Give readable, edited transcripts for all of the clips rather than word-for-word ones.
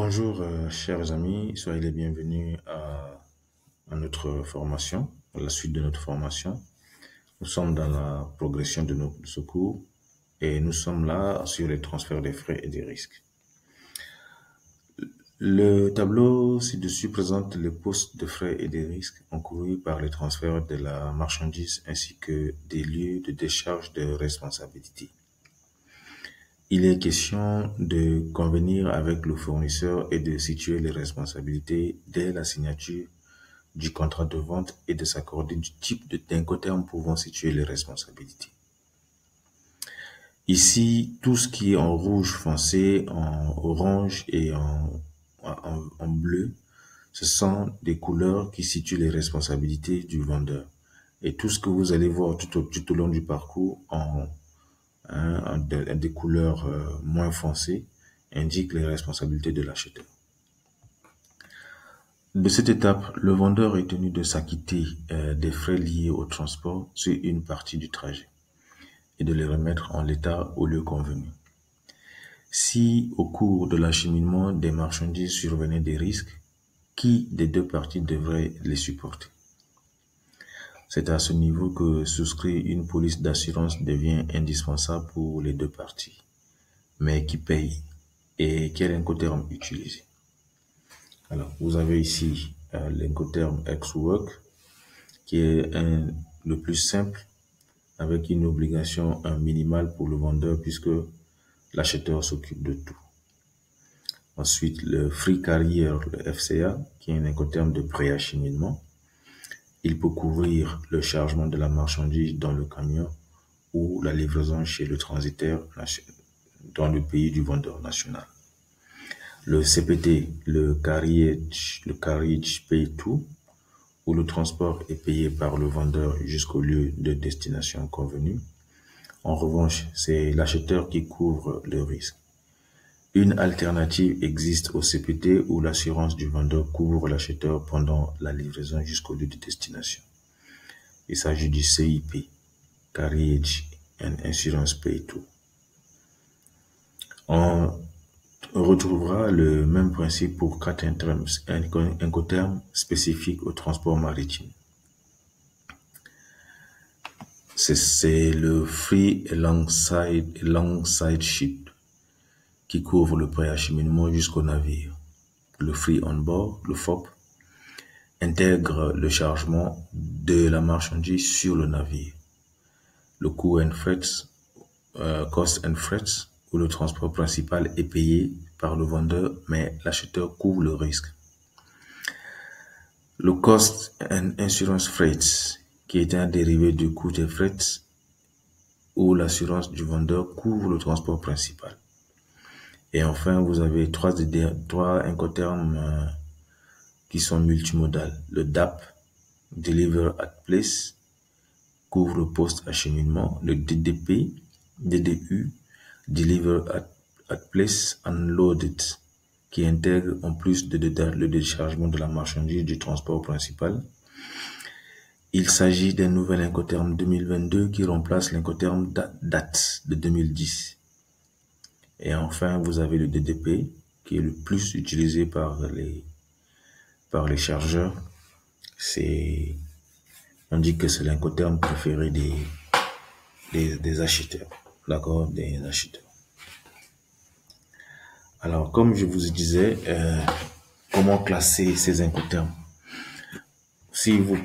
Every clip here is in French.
Bonjour, chers amis, soyez les bienvenus à notre formation, à la suite de notre formation. Nous sommes dans la progression de ce cours et nous sommes là sur les transferts des frais et des risques. Le tableau ci-dessus présente les postes de frais et des risques encourus par les transferts de la marchandise ainsi que des lieux de décharge de responsabilité. Il est question de convenir avec le fournisseur et de situer les responsabilités dès la signature du contrat de vente et de s'accorder du type d'Incoterm pouvant situer les responsabilités. Ici, tout ce qui est en rouge foncé, en orange et en bleu, ce sont des couleurs qui situent les responsabilités du vendeur. Et tout ce que vous allez voir tout au long du parcours des couleurs moins foncées indiquent les responsabilités de l'acheteur. De cette étape, le vendeur est tenu de s'acquitter des frais liés au transport sur une partie du trajet et de les remettre en l'état au lieu convenu. Si au cours de l'acheminement des marchandises survenaient des risques, qui des deux parties devrait les supporter? C'est à ce niveau que souscrire une police d'assurance devient indispensable pour les deux parties. Mais qui paye et quel Incoterm utiliser? Alors, vous avez ici l'Incoterm ex-work qui est le plus simple avec une obligation minimale pour le vendeur puisque l'acheteur s'occupe de tout. Ensuite, le Free Carrier, le FCA, qui est un Incoterm de préacheminement. Il peut couvrir le chargement de la marchandise dans le camion ou la livraison chez le transitaire dans le pays du vendeur national. Le CPT, le carriage pay to, où le transport est payé par le vendeur jusqu'au lieu de destination convenu. En revanche, c'est l'acheteur qui couvre le risque. Une alternative existe au CPT où l'assurance du vendeur couvre l'acheteur pendant la livraison jusqu'au lieu de destination. Il s'agit du CIP, Carriage and Insurance Pay To. On retrouvera le même principe pour quatre Incoterms spécifiques au transport maritime. C'est le Free Alongside Ship qui couvre le préacheminement jusqu'au navire. Le Free On Board, le FOB, intègre le chargement de la marchandise sur le navire. Le Cost and Freights, où le transport principal est payé par le vendeur, mais l'acheteur couvre le risque. Le Cost and Insurance Freights, qui est un dérivé du coût des freights, où l'assurance du vendeur couvre le transport principal. Et enfin, vous avez trois Incoterms qui sont multimodales. Le DAP, Deliver at Place, couvre le post-acheminement. Le DDU, Deliver at Place Unloaded, qui intègre en plus le déchargement de la marchandise du transport principal. Il s'agit d'un nouvel Incoterm 2022 qui remplace l'Incoterm date de 2010. Et enfin, vous avez le DDP qui est le plus utilisé par les chargeurs. On dit que c'est l'Incoterm préféré des acheteurs. D'accord, des acheteurs. Alors, comme je vous disais, comment classer ces Incoterms? Si vous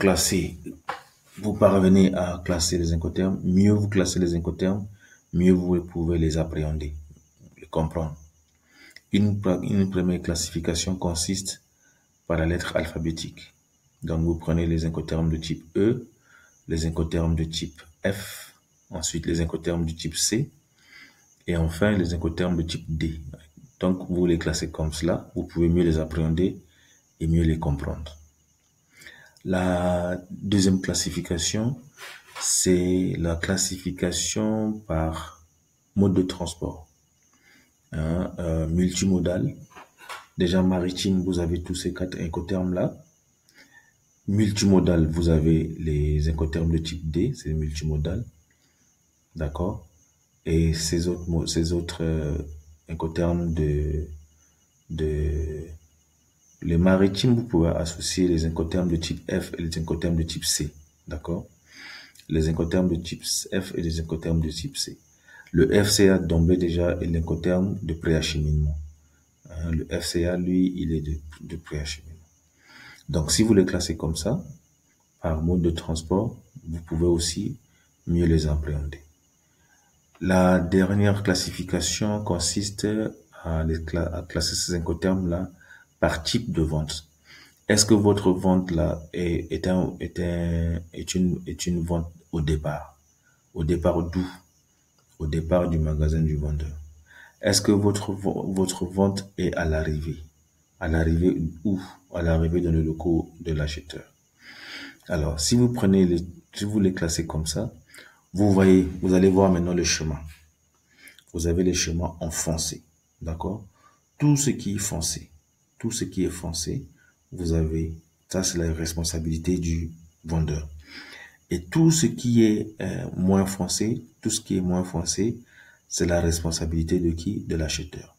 parvenez à classer les Incoterms, mieux vous classez les Incoterms, mieux vous pouvez les appréhender, les comprendre. Une première classification consiste par la lettre alphabétique. Donc, vous prenez les Incoterms de type E, les Incoterms de type F, ensuite les Incoterms du type C, et enfin les Incoterms de type D. Donc, vous les classez comme cela, vous pouvez mieux les appréhender et mieux les comprendre. La deuxième classification, c'est la classification par mode de transport. Multimodal. Déjà maritime, vous avez tous ces quatre Incoterms-là. Multimodal, vous avez les Incoterms de type D, c'est multimodal. D'accord? Et ces autres Incoterms de les maritimes, vous pouvez associer les incoterms de type F et les incoterms de type C. D'accord? Les incoterms de type F et les incoterms de type C. Le FCA d'emblée déjà est l'incoterme de préacheminement. Le FCA, lui, il est de préacheminement. Donc, si vous les classez comme ça, par mode de transport, vous pouvez aussi mieux les appréhender. La dernière classification consiste à classer ces incoterms-là par type de vente. Est-ce que votre vente-là est une vente au départ? Au départ d'où? Au départ du magasin du vendeur. Est-ce que votre vente est à l'arrivée? À l'arrivée où? À l'arrivée dans le locaux de l'acheteur. Alors, si vous les classez comme ça, vous allez voir maintenant le chemin. Vous avez les chemins en foncé. D'accord? Tout ce qui est foncé, ça c'est la responsabilité du vendeur. Et tout ce qui est moins foncé, c'est la responsabilité de qui? De l'acheteur.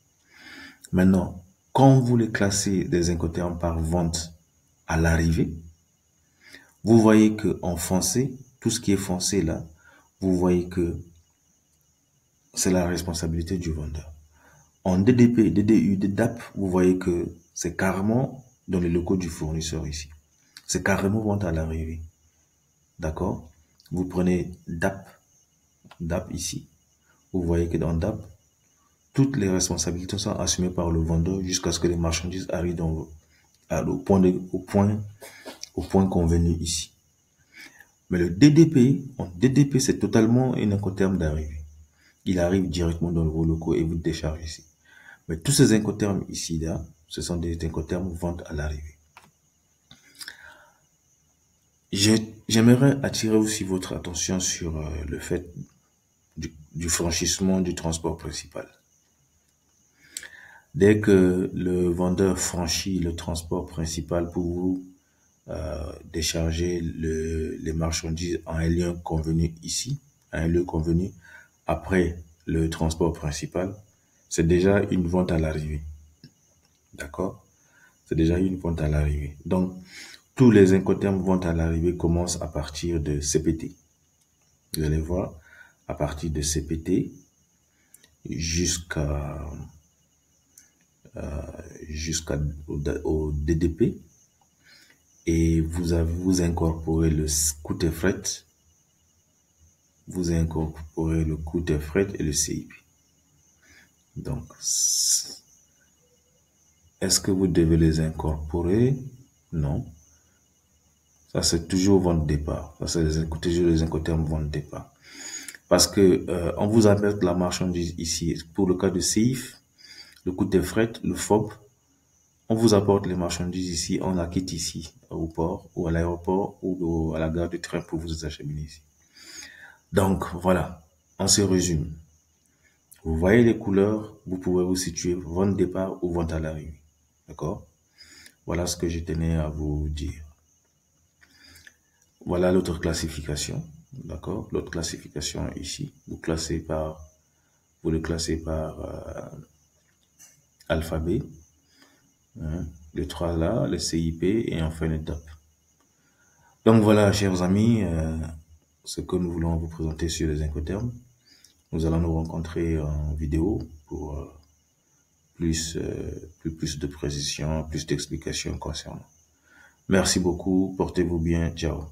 Maintenant, quand vous les classez des incoterms par vente à l'arrivée, vous voyez que en foncé, tout ce qui est foncé là, vous voyez que c'est la responsabilité du vendeur. En DDP, DDU, DDAP, vous voyez que c'est carrément dans les locaux du fournisseur ici. C'est carrément vente à l'arrivée. D'accord? Vous prenez DAP ici. Vous voyez que dans DAP, toutes les responsabilités sont assumées par le vendeur jusqu'à ce que les marchandises arrivent au point convenu ici. Mais le DDP, c'est totalement un incoterme d'arrivée. Il arrive directement dans vos locaux et vous décharge ici. Mais tous ces incoterms ici, là, ce sont des incotermes vente à l'arrivée. J'aimerais attirer aussi votre attention sur le fait du franchissement du transport principal. Dès que le vendeur franchit le transport principal pour vous décharger les marchandises à un lieu convenu ici, à un lieu convenu après le transport principal, c'est déjà une vente à l'arrivée. D'accord? C'est déjà une vente à l'arrivée. Donc, tous les incoterms vente à l'arrivée commencent à partir de CPT. Vous allez voir, à partir de CPT jusqu'au DDP. Et vous incorporez le coût de fret. Vous incorporez le coût de fret et le CIP. Donc, est-ce que vous devez les incorporer? Non. Ça, c'est toujours vente départ. Ça, c'est toujours les incoterms vente départ. Parce que on vous apporte la marchandise ici. Pour le cas de CIF, le coût de fret, le FOB, on vous apporte les marchandises ici, on la quitte ici, au port, ou à l'aéroport, ou à la gare de train pour vous acheminer ici. Donc, voilà, on se résume. Vous voyez les couleurs, vous pouvez vous situer vente départ ou vente à l'arrivée. D'accord? Voilà ce que je tenais à vous dire. Voilà l'autre classification. D'accord? L'autre classification ici. Vous le classez par alphabet. Les trois là, le CIP et enfin le DAP. Donc voilà, chers amis, ce que nous voulons vous présenter sur les incoterms. Nous allons nous rencontrer en vidéo pour plus de précision, plus d'explications concernant. Merci beaucoup, portez-vous bien, ciao.